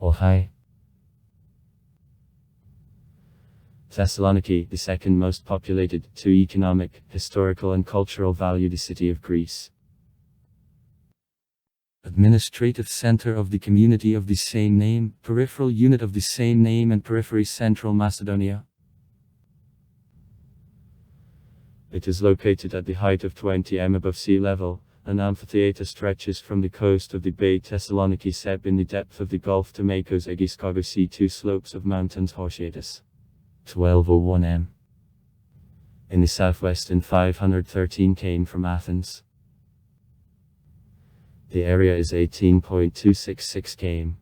Oh hi. Thessaloniki, the second most populated, to economic, historical and cultural value, the city of Greece. Administrative center of the community of the same name, peripheral unit of the same name and periphery Central Macedonia. It is located at the height of 20 m above sea level. An amphitheater stretches from the coast of the Bay Thessaloniki Sep in the depth of the Gulf to Makos Egiskogo Sea, two slopes of mountains Horsiatus. 1201 m. In the southwest and 513 km from Athens. The area is 18.266 km.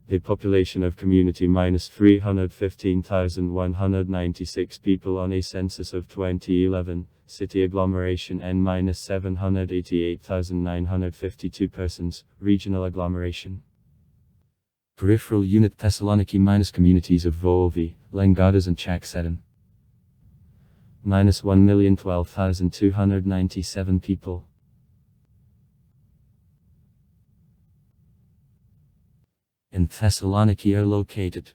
The population of community minus 315,196 people on a census of 2011, city agglomeration N minus 788,952 persons, regional agglomeration. Peripheral unit Thessaloniki minus communities of Vovi, Lengadas and Chaksedan. Minus 1,012,297 people. In Thessaloniki are located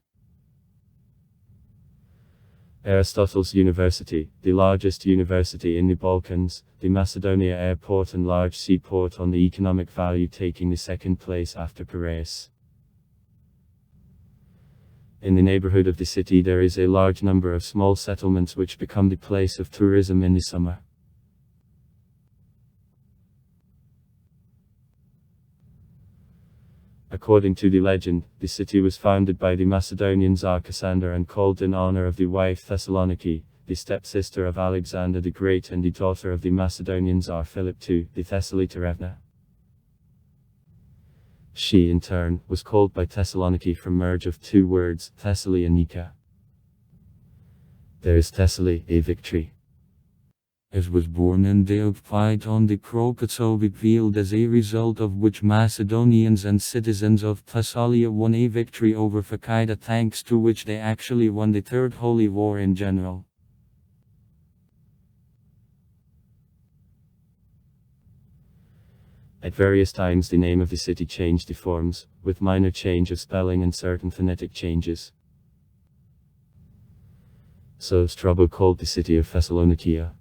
Aristotle's University, the largest university in the Balkans, the Macedonia airport and large seaport on the economic value, taking the second place after Piraeus. In the neighborhood of the city there is a large number of small settlements which become the place of tourism in the summer. According to the legend, the city was founded by the Macedonian Tsar Cassander and called in honor of the wife Thessaloniki, the stepsister of Alexander the Great and the daughter of the Macedonian Tsar Philip II, the Thessaliterevna. She, in turn, was called by Thessaloniki from merge of two words, Thessalonika. There is Thessaly, a victory. It was born in the fight on the Krakatowic field, as a result of which Macedonians and citizens of Thessalia won a victory over Phaeacia, thanks to which they actually won the Third Holy War in general. At various times the name of the city changed the forms, with minor change of spelling and certain phonetic changes. So Strabo called the city of Thessalonikia.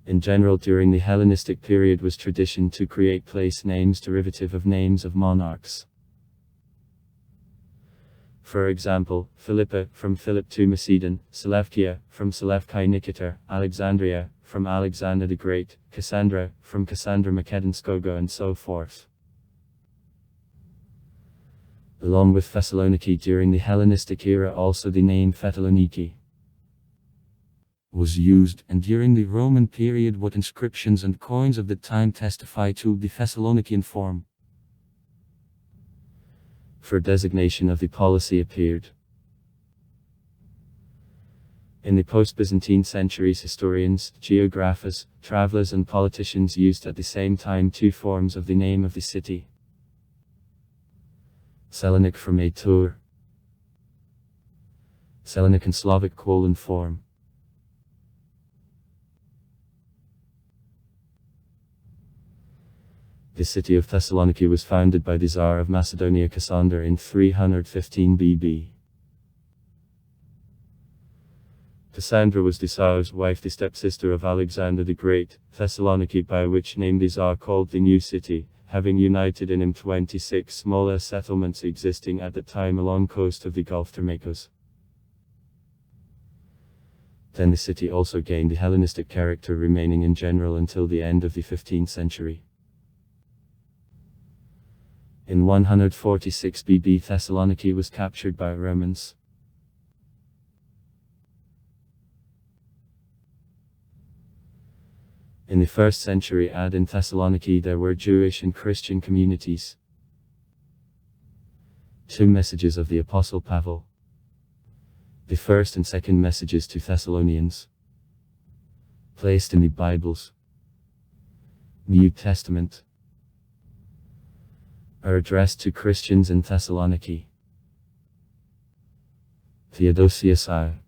In general, during the Hellenistic period was tradition to create place names derivative of names of monarchs. For example, Philippa, from Philip II Macedon, Seleucia, from Seleucii Nicator, Alexandria, from Alexander the Great, Cassandra, from Cassandra Makedonskogo, and so forth. Along with Thessaloniki during the Hellenistic era, also the name Thessaloniki was used, and during the Roman period what inscriptions and coins of the time testify to the Thessalonikian form. For designation of the policy appeared. In the post-Byzantine centuries, historians, geographers, travelers and politicians used at the same time two forms of the name of the city. Selanik from a tour. Selanik in Slavic colon form. The city of Thessaloniki was founded by the Tsar of Macedonia Cassander in 315 BB. Cassandra was the Tsar's wife, the stepsister of Alexander the Great. Thessaloniki, by which name the Tsar called the new city, having united in him 26 smaller settlements existing at the time along coast of the Gulf Thermakos. Then the city also gained the Hellenistic character, remaining in general until the end of the 15th century. In 146 BB, Thessaloniki was captured by Romans. In the 1st century AD in Thessaloniki there were Jewish and Christian communities. Two messages of the Apostle Pavel. The first and second messages to Thessalonians. Placed in the Bibles. New Testament. Are addressed to Christians in Thessaloniki. Theodosius I.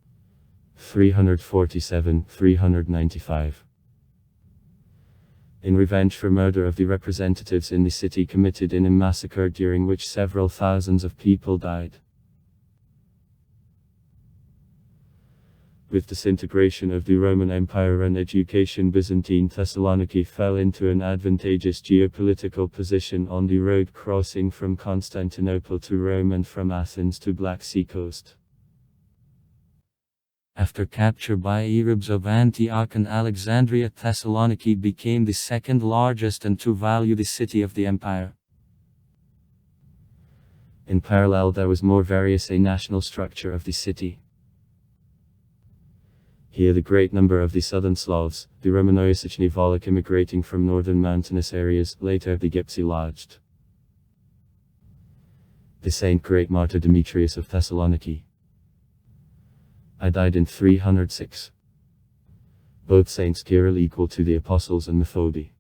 347-395. in revenge for murder of the representatives in the city committed in a massacre during which several thousands of people died. With disintegration of the Roman Empire and education, Byzantine Thessaloniki fell into an advantageous geopolitical position on the road crossing from Constantinople to Rome and from Athens to Black Sea coast. After capture by Arabs of Antioch and Alexandria, Thessaloniki became the second largest and to value the city of the empire. In parallel, there was more various a national structure of the city. Here the great number of the southern Slavs, the Romanoyasachni Volok immigrating from northern mountainous areas, later the Gypsy lodged. The Saint Great Martyr Demetrius of Thessaloniki. I died in 306. Both saints Kirill equal to the apostles and Methodi.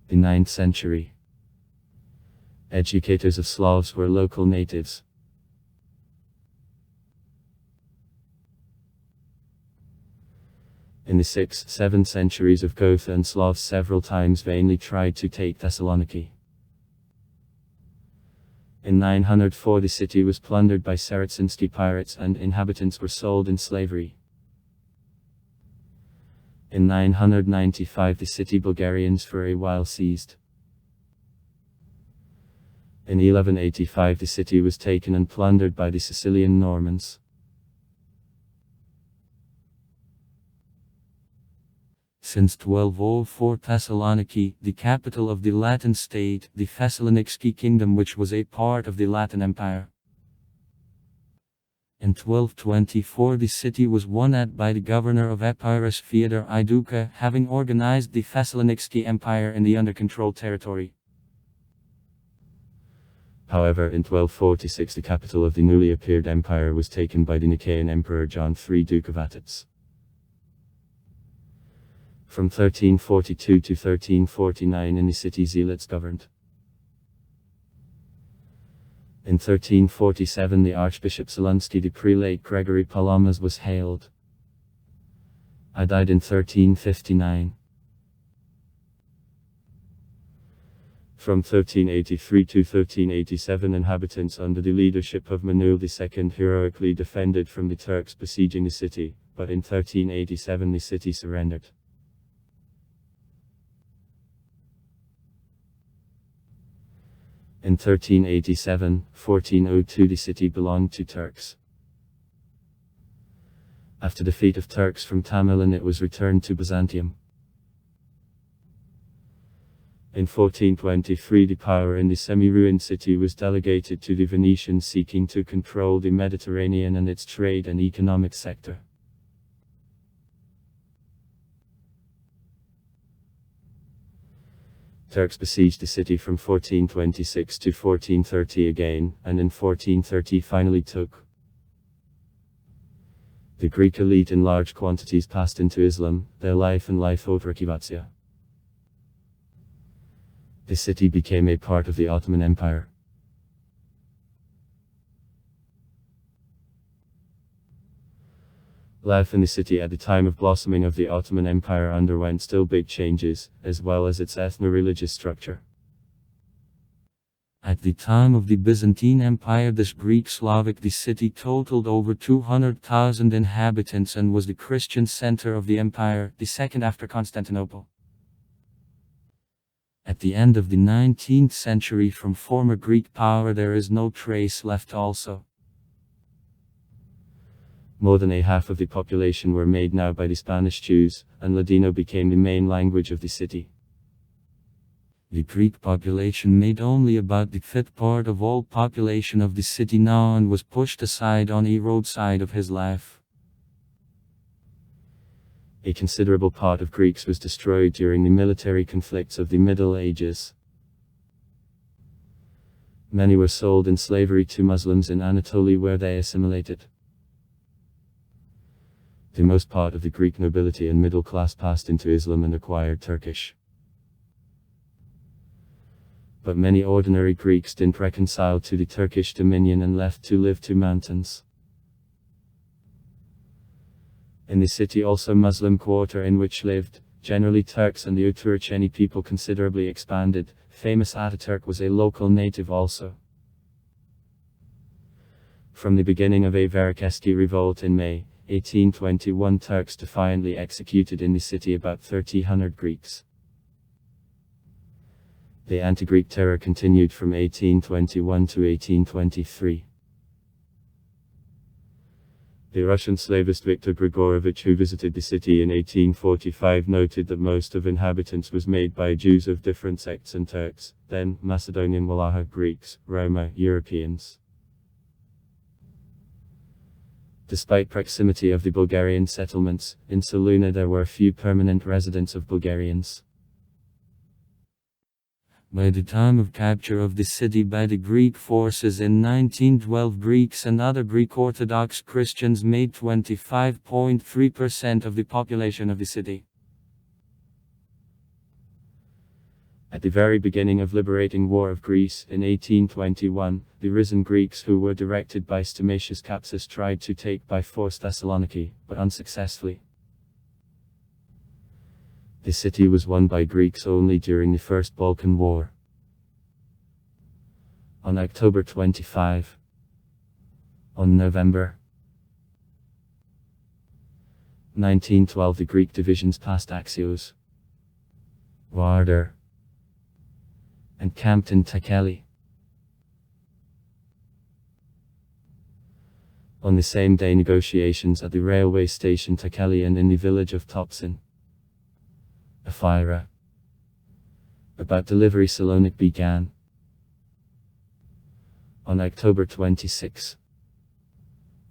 The 9th century. Educators of Slavs were local natives. In the 6th, 7th centuries of Goth and Slavs several times vainly tried to take Thessaloniki. In 904 the city was plundered by Saracensky pirates and inhabitants were sold in slavery. In 995 the city Bulgarians for a while seized. In 1185 the city was taken and plundered by the Sicilian Normans. Since 1204 Thessaloniki, the capital of the Latin state, the Thessaloniki kingdom, which was a part of the Latin Empire. In 1224 the city was won at by the governor of Epirus Fyodor Iduka, having organized the Thessaloniki Empire in the under-controlled territory. However, in 1246 the capital of the newly appeared empire was taken by the Nicaean Emperor John III, Duke of Attis. From 1342 to 1349 in the city Zealots governed. In 1347 the Archbishop Solunski, the prelate Gregory Palamas was hailed. I died in 1359. From 1383 to 1387 inhabitants under the leadership of Manuel II heroically defended from the Turks besieging the city, but in 1387 the city surrendered. In 1387, 1402 the city belonged to Turks. After defeat of Turks from Tamerlane it was returned to Byzantium. In 1423 the power in the semi-ruined city was delegated to the Venetians seeking to control the Mediterranean and its trade and economic sector. Turks besieged the city from 1426 to 1430 again, and in 1430 finally took. The Greek elite in large quantities passed into Islam, their life and life Otrakivatsia. The city became a part of the Ottoman Empire. Life in the city at the time of blossoming of the Ottoman Empire underwent still big changes, as well as its ethno-religious structure. At the time of the Byzantine Empire, this Greek Slavic the city totaled over 200,000 inhabitants and was the Christian center of the empire, the second after Constantinople. At the end of the 19th century, from former Greek power there is no trace left also. More than a half of the population were made now by the Spanish Jews, and Ladino became the main language of the city. The Greek population made only about the fifth part of all population of the city now and was pushed aside on a roadside of his life. A considerable part of Greeks was destroyed during the military conflicts of the Middle Ages. Many were sold in slavery to Muslims in Anatolia where they assimilated. The most part of the Greek nobility and middle class passed into Islam and acquired Turkish. But many ordinary Greeks didn't reconcile to the Turkish dominion and left to live to mountains. In the city also Muslim quarter in which lived Generally Turks and the Uturcheni people considerably expanded. Famous Ataturk was a local native also. From the beginning of a Varakesky revolt in May 1821, Turks defiantly executed in the city about 300 Greeks. The anti-Greek terror continued from 1821 to 1823. The Russian slavist Viktor Grigorovich, who visited the city in 1845, noted that most of inhabitants was made by Jews of different sects and Turks, then Macedonian Walaha, Greeks, Roma, Europeans. Despite proximity of the Bulgarian settlements, in Saluna there were few permanent residents of Bulgarians. By the time of capture of the city by the Greek forces in 1912, Greeks and other Greek Orthodox Christians made 25.3% of the population of the city. At the very beginning of liberating War of Greece in 1821, the risen Greeks who were directed by Stamachius Kapsis tried to take by force Thessaloniki, but unsuccessfully. The city was won by Greeks only during the First Balkan War. On October 25, on November 1912, the Greek divisions passed Axios, Vardar, and camped in Tekeli. On the same day, negotiations at the railway station Tekeli and in the village of Topsin, Afira, about delivery Thessaloniki began. On October 26,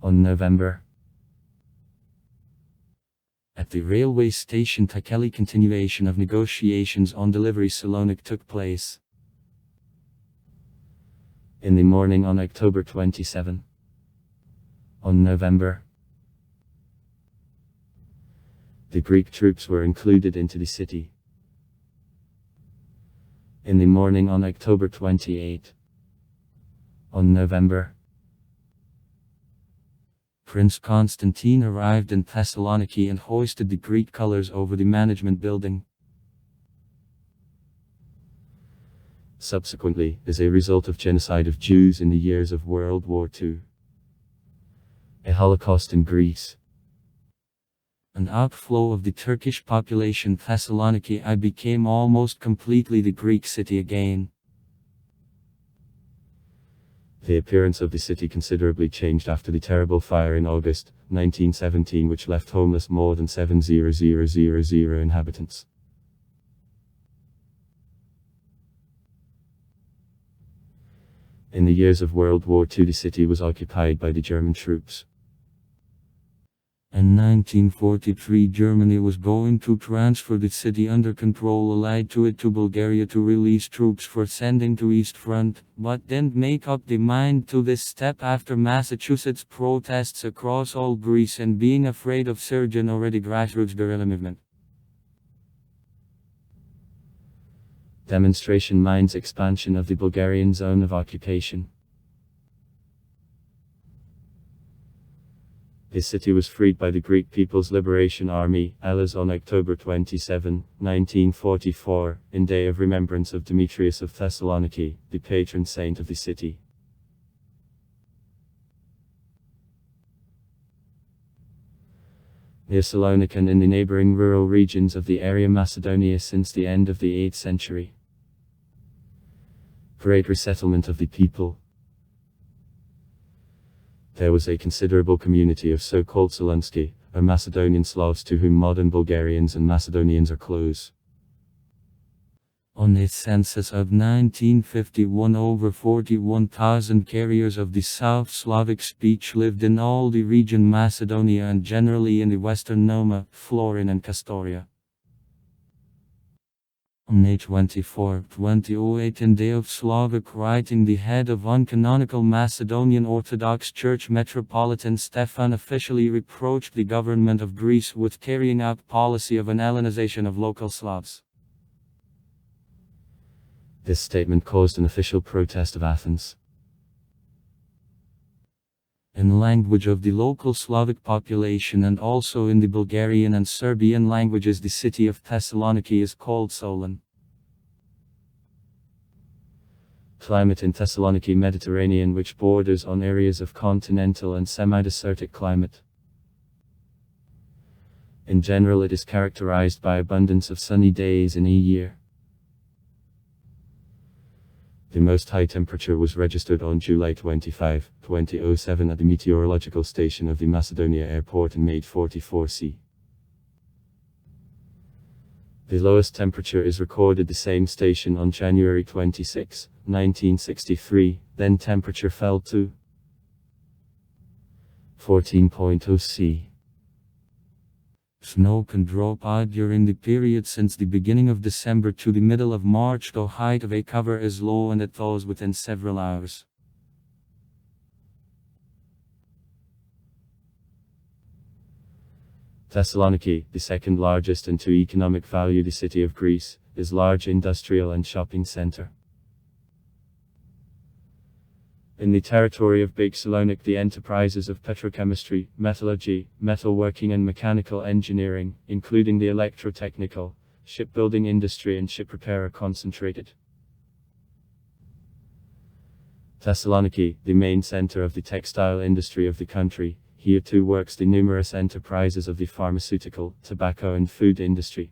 on November, at the railway station Tekeli, continuation of negotiations on delivery Thessaloniki took place. In the morning on October 27, on November, the Greek troops were included into the city. In the morning on October 28, on November, Prince Constantine arrived in Thessaloniki and hoisted the Greek colors over the management building. Subsequently, as a result of genocide of Jews in the years of World War II, a Holocaust in Greece, an outflow of the Turkish population, Thessaloniki became almost completely the Greek city again. The appearance of the city considerably changed after the terrible fire in August 1917, which left homeless more than 7,000 inhabitants. In the years of World War II, the city was occupied by the German troops. In 1943, Germany was going to transfer the city under control allied to it to Bulgaria to release troops for sending to East Front, but didn't make up the mind to this step after Massachusetts protests across all Greece and being afraid of surge in already grassroots guerrilla movement. Demonstration mines expansion of the Bulgarian zone of occupation. The city was freed by the Greek People's Liberation Army, Elas, on October 27, 1944, in day of remembrance of Demetrius of Thessaloniki, the patron saint of the city. Near Thessaloniki and in the neighboring rural regions of the area Macedonia since the end of the 8th century. Great resettlement of the people. There was a considerable community of so-called Thessaloniki, or Macedonian Slavs, to whom modern Bulgarians and Macedonians are close. On the census of 1951, over 41,000 carriers of the South Slavic speech lived in all the region Macedonia and generally in the western Noma, Florin and Kastoria. On May 24, 2008, in day of Slavic writing, the head of uncanonical Macedonian Orthodox Church Metropolitan Stefan officially reproached the government of Greece with carrying out policy of an Hellenization of local Slavs. This statement caused an official protest of Athens. in language of the local Slavic population and also in the Bulgarian and Serbian languages. The city of Thessaloniki is called Solun. Climate in Thessaloniki: Mediterranean, which borders on areas of continental and semi-desertic climate. In general, it is characterized by abundance of sunny days in a year. The most high temperature was registered on July 25, 2007 at the meteorological station of the Macedonia airport and made 44 C. The lowest temperature is recorded the same station on January 26, 1963, then temperature fell to 14.0 C. Snow can drop out during the period since the beginning of December to the middle of March. The height of a cover is low and it thaws within several hours. Thessaloniki, the second largest and to economic value the city of Greece, is large industrial and shopping center. In the territory of Big Salonic, the enterprises of petrochemistry, metallurgy, metalworking and mechanical engineering, including the electrotechnical, shipbuilding industry and ship repair, are concentrated. Thessaloniki, the main center of the textile industry of the country, here too works the numerous enterprises of the pharmaceutical, tobacco and food industry.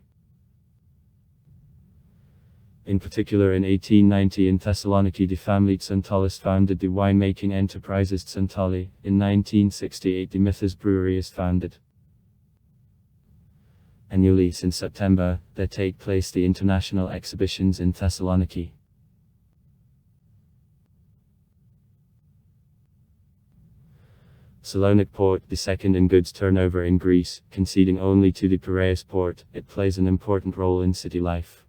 In particular, in 1890 in Thessaloniki the family Tsantalis founded the winemaking enterprises Tsantali. In 1968 the Mythos brewery is founded. Annually since September, there take place the international exhibitions in Thessaloniki. Salonic port, the second in goods turnover in Greece, conceding only to the Piraeus port, it plays an important role in city life.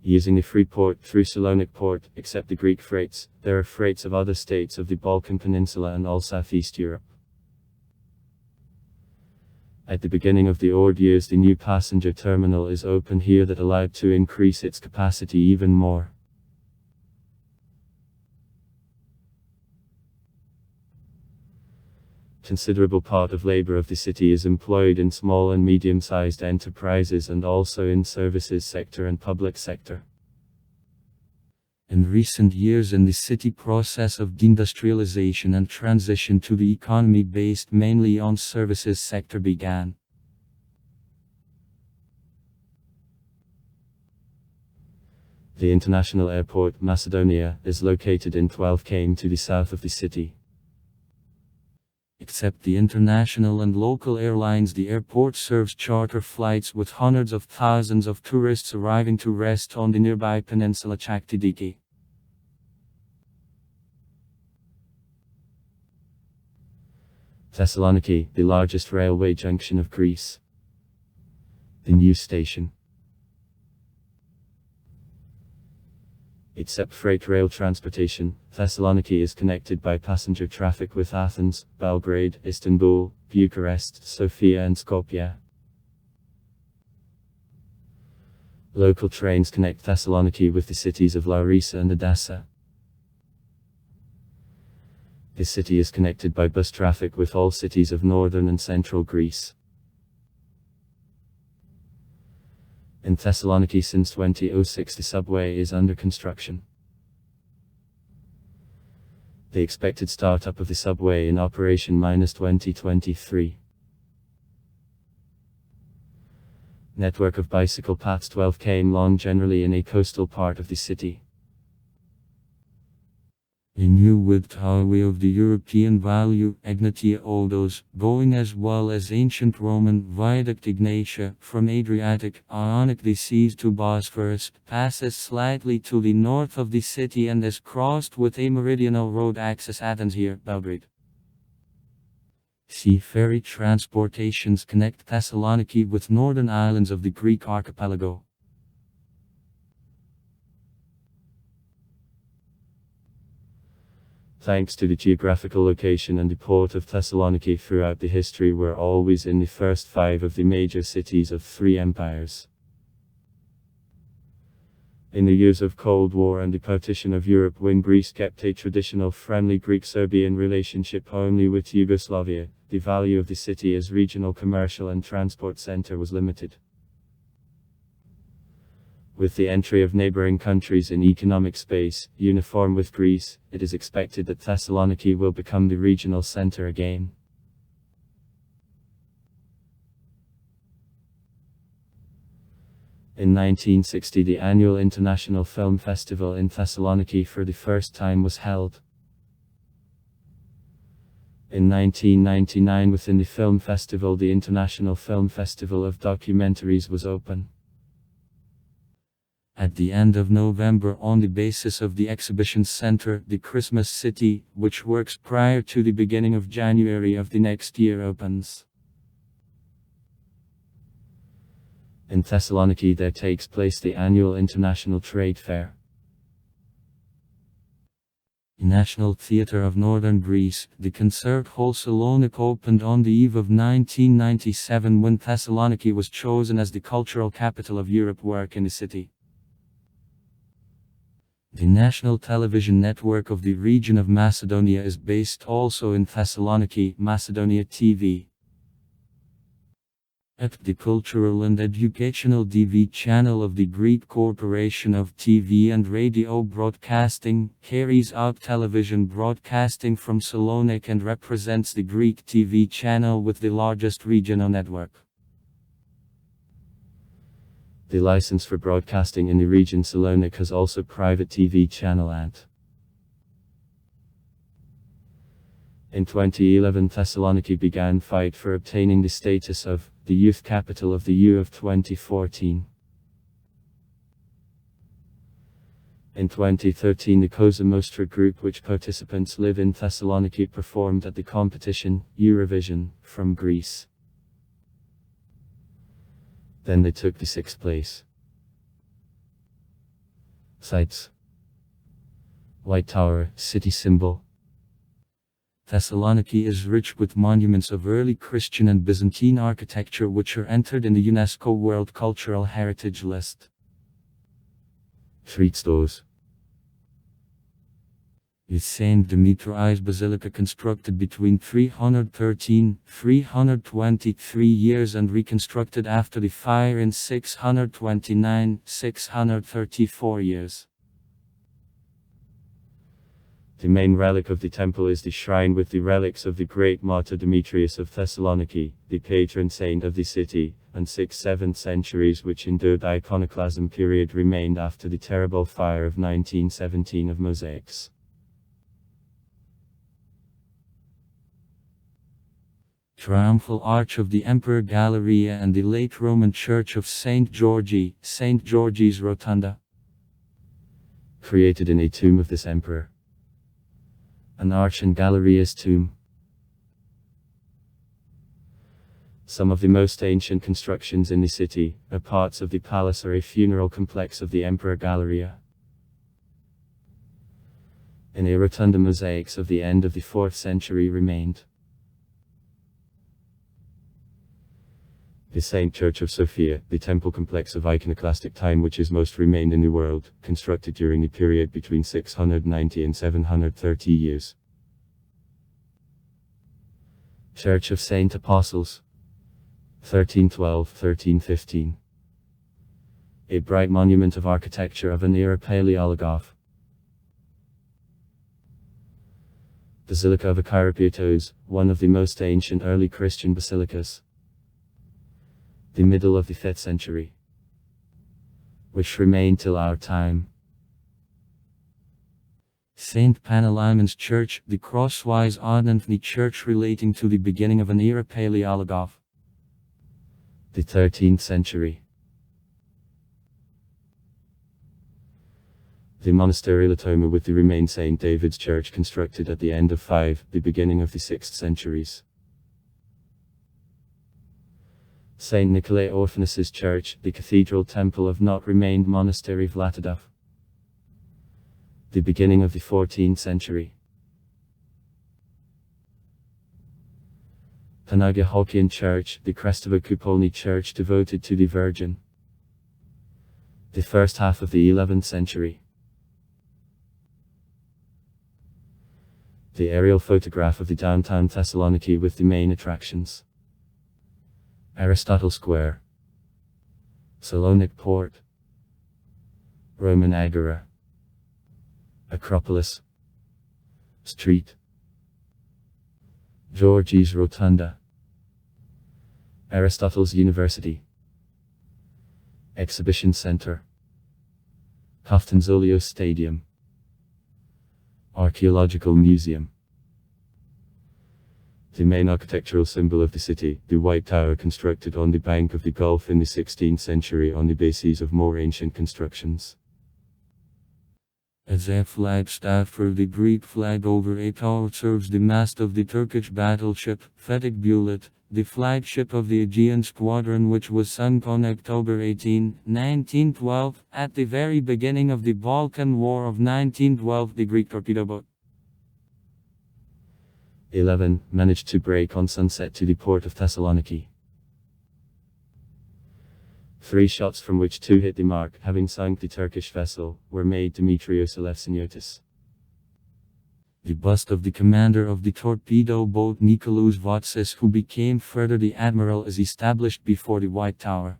Using the free port through Salonic port, except the Greek freights, there are freights of other states of the Balkan Peninsula and all Southeast Europe. At the beginning of the odd years the new passenger terminal is opened here that allowed to increase its capacity even more. Considerable part of labor of the city is employed in small and medium-sized enterprises and also in services sector and public sector. In recent years in the city process of deindustrialization and transition to the economy based mainly on services sector began. The international airport, Macedonia, is located in 12 km to the south of the city. Except the international and local airlines, the airport serves charter flights with hundreds of thousands of tourists arriving to rest on the nearby peninsula Thessaloniki. Thessaloniki, the largest railway junction of Greece. The new station. Except freight rail transportation, Thessaloniki is connected by passenger traffic with Athens, Belgrade, Istanbul, Bucharest, Sofia and Skopje. Local trains connect Thessaloniki with the cities of Larissa and Edessa. The city is connected by bus traffic with all cities of northern and central Greece. In Thessaloniki since 2006 the subway is under construction. The expected startup of the subway in operation -2023. Network of bicycle paths 12 km long generally in a coastal part of the city. A new width highway of the European value, Egnatia Odos, going as well as ancient Roman Viaduct Ignatia, from Adriatic, Ionic the seas to Bosphorus, passes slightly to the north of the city and is crossed with a meridional road access Athens here, Belgrade. Sea ferry transportations connect Thessaloniki with northern islands of the Greek archipelago. Thanks to the geographical location and the port of Thessaloniki throughout the history were always in the first 5 of the major cities of 3 empires. In the years of Cold War and the partition of Europe, when Greece kept a traditional friendly Greek-Serbian relationship only with Yugoslavia, the value of the city as regional commercial and transport center was limited. With the entry of neighboring countries in economic space, uniform with Greece, it is expected that Thessaloniki will become the regional center again. In 1960, the annual International Film Festival in Thessaloniki for the first time was held. In 1999, within the film festival, the International Film Festival of Documentaries was open. At the end of November, on the basis of the exhibition center, the Christmas City, which works prior to the beginning of January of the next year, opens. In Thessaloniki there takes place the annual International Trade Fair. The National Theatre of Northern Greece, the concert hall Thessaloniki opened on the eve of 1997 when Thessaloniki was chosen as the cultural capital of Europe. Work in the city. The national television network of the region of Macedonia is based also in Thessaloniki, Macedonia TV. At the cultural and educational TV channel of the Greek Corporation of TV and Radio Broadcasting, carries out television broadcasting from Thessaloniki and represents the Greek TV channel with the largest regional network. The license for broadcasting in the region Thessaloniki has also private TV channel at. In 2011, Thessaloniki began fight for obtaining the status of the youth capital of the U of 2014. In 2013, the Cosa Nostra group, which participants live in Thessaloniki, performed at the competition Eurovision from Greece. Then they took the 6th place. Sites: White Tower, city symbol. Thessaloniki is rich with monuments of early Christian and Byzantine architecture which are entered in the UNESCO World Cultural Heritage List. Street stores. The St. Demetrius Basilica, constructed between 323 years and reconstructed after the fire in 634 years. The main relic of the temple is the shrine with the relics of the great martyr Demetrius of Thessaloniki, the patron saint of the city, and 6th-7th centuries, which endured the iconoclasm period remained after the terrible fire of 1917 of mosaics. Triumphal Arch of the Emperor Galleria and the late Roman Church of St. George's Rotunda. Created in a tomb of this emperor. An arch in Galleria's tomb. Some of the most ancient constructions in the city, are parts of the palace or a funeral complex of the Emperor Galleria. In a rotunda, mosaics of the end of the 4th century remained. The Saint Church of Sophia, the temple complex of iconoclastic time which is most remained in the world, constructed during the period between 690 and 730 years. Church of Saint Apostles, 1312-1315. A bright monument of architecture of an era Paleologos. Basilica of Achirapietos, one of the most ancient early Christian basilicas. The middle of the 5th century, which remained till our time. St. Panalymon's Church, the crosswise Anthony Church relating to the beginning of an era Paleologos. The 13th century. The monastery Latoma with the remains St. David's Church constructed at the end of the beginning of the 6th centuries. St. Nicolai Orphanus' Church, the cathedral temple of not remained monastery Vlatadov. The beginning of the 14th century. Panagia Church, the Krestovo Kupolny Church devoted to the Virgin. The first half of the 11th century. The aerial photograph of the downtown Thessaloniki with the main attractions. Aristotle Square, Salonic Port, Roman Agora, Acropolis, Street, Georgi's Rotunda, Aristotle's University, Exhibition Center, Kaftanzolio Stadium, Archaeological Museum. The main architectural symbol of the city, the White Tower, constructed on the bank of the Gulf in the 16th century on the basis of more ancient constructions. As a flagstaff for the Greek flag over a tower serves the mast of the Turkish battleship, Fethiye Bulut, the flagship of the Aegean Squadron, which was sunk on October 18, 1912, at the very beginning of the Balkan War of 1912. The Greek torpedo boat 11 managed to break on sunset to the port of Thessaloniki. 3 shots, from which 2 hit the mark, having sunk the Turkish vessel, were made Dimitrios Elefsiniotis. The bust of the commander of the torpedo boat, Nikolaos Vatsis, who became further the admiral, is established before the White Tower.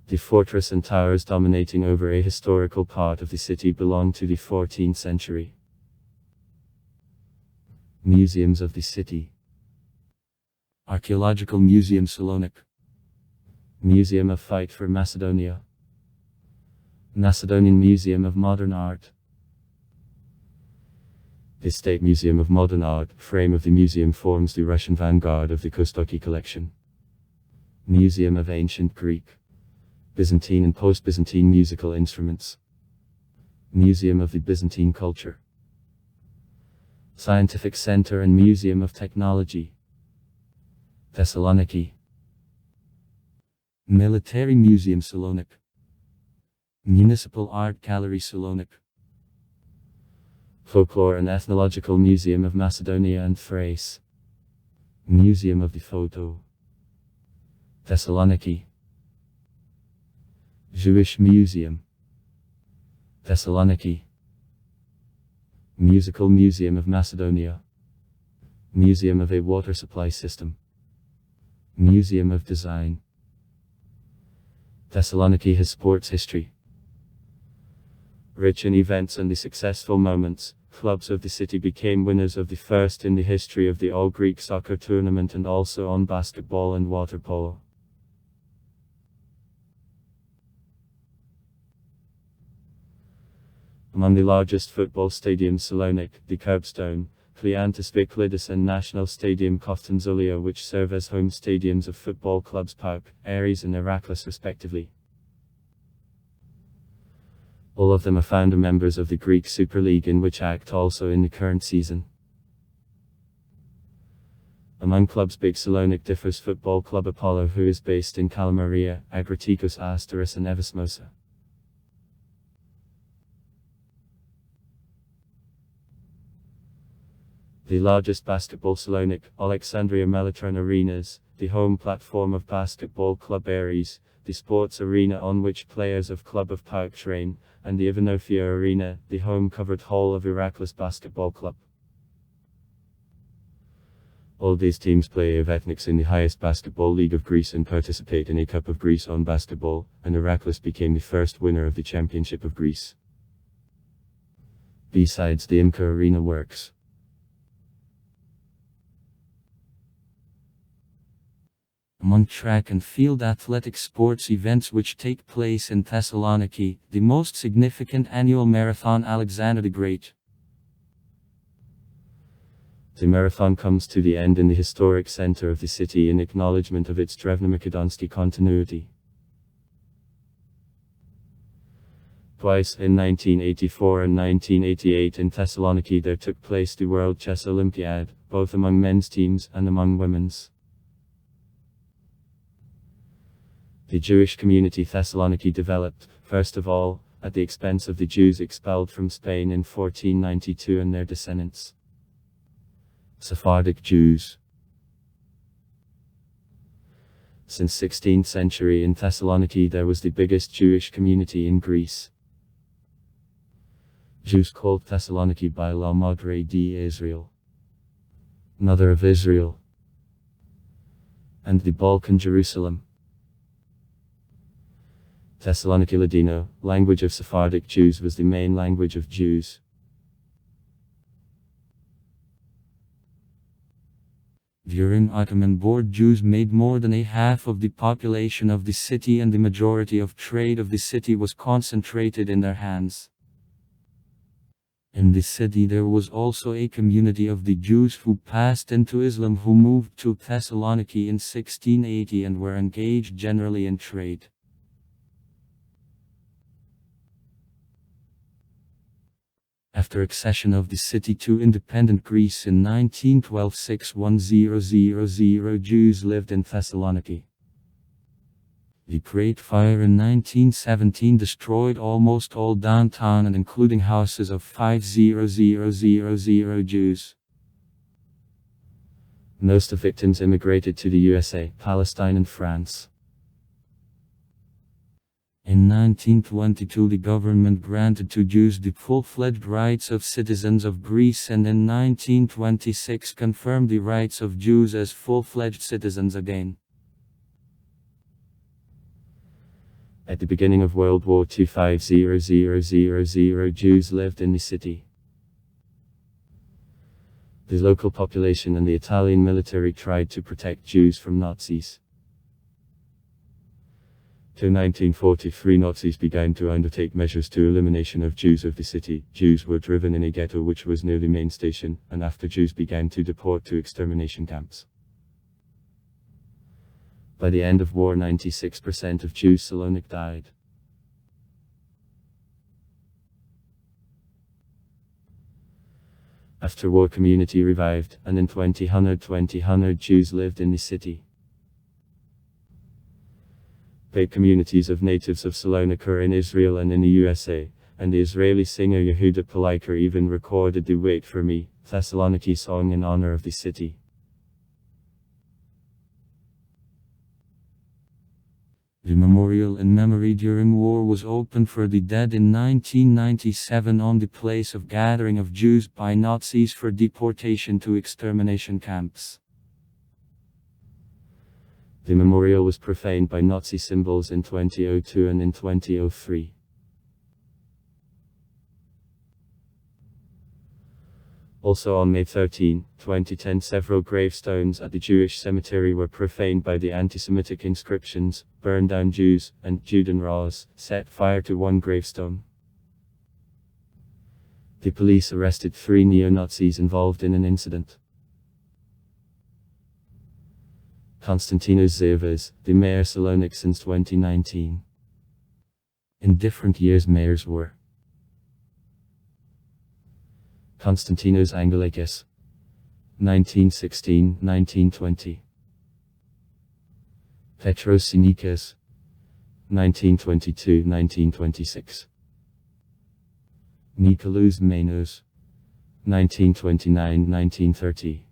The fortress and towers dominating over a historical part of the city belong to the 14th century. Museums of the city. Archaeological Museum Salonik, Museum of Fight for Macedonia, Macedonian Museum of Modern Art. The State Museum of Modern Art frame of the museum forms the Russian vanguard of the Kostoki collection. Museum of Ancient Greek, Byzantine and Post-Byzantine Musical Instruments, Museum of the Byzantine Culture, Scientific Center and Museum of Technology, Thessaloniki. Military Museum Salonik, Municipal Art Gallery Salonik, Folklore and Ethnological Museum of Macedonia and Thrace, Museum of the Photo, Thessaloniki. Jewish Museum, Thessaloniki. Musical Museum of Macedonia, Museum of a Water Supply System, Museum of Design. Thessaloniki has sports history. Rich in events and the successful moments, clubs of the city became winners of the first in the history of the All-Greek Soccer Tournament and also on basketball and water polo. Among the largest football stadiums Salonik, the Curbstone, Kleanthis Viklidis and National Stadium Kaftanzolio, which serve as home stadiums of football clubs PAOK, Ares and Herakles respectively. All of them are founder members of the Greek Super League, in which act also in the current season. Among clubs Big Salonik differs Football Club Apollo, who is based in Kalamaria, Agratikos Asteris and Evasmosa. The largest basketball Salonik, Alexandria Melitron Arenas, the home platform of Basketball Club Ares, the sports arena on which players of Club of PAOK train, and the Ivanofia Arena, the home covered hall of Herakles Basketball Club. All these teams play Ethnics in the highest basketball league of Greece and participate in a Cup of Greece on basketball, and Herakles became the first winner of the Championship of Greece. Besides, the IMCA Arena works. Among track and field athletic sports events which take place in Thessaloniki, the most significant annual marathon Alexander the Great. The marathon comes to the end in the historic center of the city in acknowledgement of its Drevno-Makedonsky continuity. Twice, in 1984 and 1988 in Thessaloniki, there took place the World Chess Olympiad, both among men's teams and among women's. The Jewish community Thessaloniki developed, first of all, at the expense of the Jews expelled from Spain in 1492 and their descendants. Sephardic Jews. Since 16th century in Thessaloniki there was the biggest Jewish community in Greece. Jews called Thessaloniki by La Madre di Israel, Mother of Israel, and the Balkan Jerusalem. Thessaloniki Ladino, language of Sephardic Jews, was the main language of Jews. During Ottoman board, Jews made more than a half of the population of the city, and the majority of trade of the city was concentrated in their hands. In the city there was also a community of the Jews who passed into Islam, who moved to Thessaloniki in 1680 and were engaged generally in trade. After accession of the city to independent Greece in 1912, 610,000 Jews lived in Thessaloniki. The Great Fire in 1917 destroyed almost all downtown, and including houses of 50,000 Jews. Most of victims immigrated to the USA, Palestine and France. In 1922 the government granted to Jews the full-fledged rights of citizens of Greece, and in 1926 confirmed the rights of Jews as full-fledged citizens again. At the beginning of World War II, 50,000 Jews lived in the city. The local population and the Italian military tried to protect Jews from Nazis. To 1943, Nazis began to undertake measures to elimination of Jews of the city. Jews were driven in a ghetto which was near the main station, and after Jews began to deport to extermination camps. By the end of war, 96% of Jews Thessaloniki died. After war, community revived, and in 2000 Jews lived in the city. Big communities of natives of Thessaloniki are in Israel and in the USA, and the Israeli singer Yehuda Paliker even recorded the Wait for Me, Thessaloniki song in honor of the city. The memorial in memory during war was opened for the dead in 1997 on the place of gathering of Jews by Nazis for deportation to extermination camps. The memorial was profaned by Nazi symbols in 2002 and in 2003. Also on May 13, 2010, several gravestones at the Jewish cemetery were profaned by the anti-Semitic inscriptions, "Burn down Jews," and "Juden raus," set fire to one gravestone. The police arrested 3 neo-Nazis involved in an incident. Konstantinos Zervas, the mayor of Thessaloniki since 2019. In different years mayors were Konstantinos Angelakis, 1916-1920. Petros Sinikas, 1922-1926. Nikolaus Manos, 1929-1930.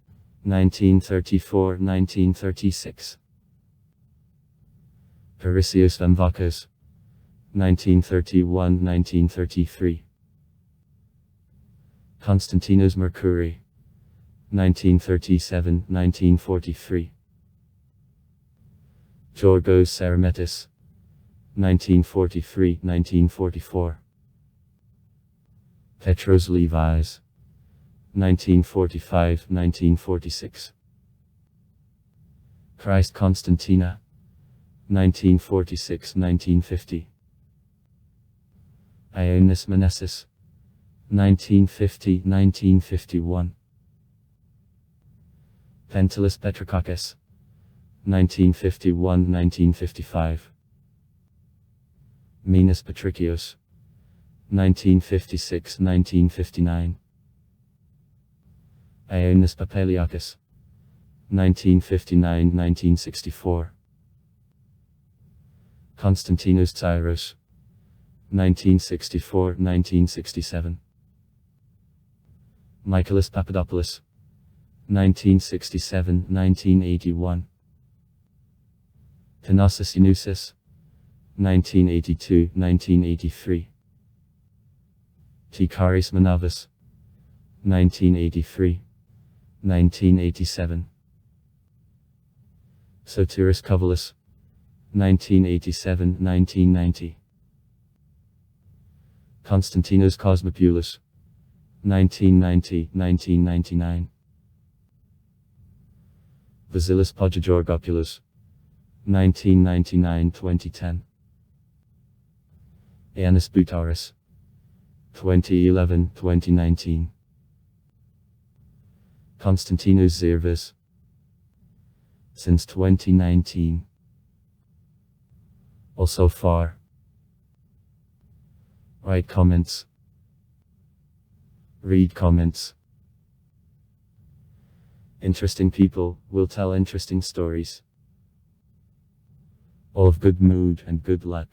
1934-1936. Perisios Vamvakas, 1931-1933. Konstantinos Mercouri, 1937-1943. Georgos Sarametis, 1943-1944. Petros Levis, 1945-1946. Christ Constantina, 1946-1950. Ioannis Manessis, 1950-1951. Pentelis Petrakakis, 1951-1955. Minas Patrikios, 1956-1959. Ioannis Papeliakis, 1959-1964. Konstantinos Tsairos, 1964-1967. Michaelis Papadopoulos, 1967-1981. Thessaloniki, 1982-1983. Tikaris Manavas, 1983-1987. Sotiris Kovalis, 1987-1990. Konstantinos Cosmopoulos, 1990-1999. Vasilis Podgorgopoulos, 1999-2010. Yanis Boutaris, 2011-2019. Konstantinos Zervas, since 2019. Also far. Write comments. Read comments. Interesting people will tell interesting stories. All of good mood and good luck.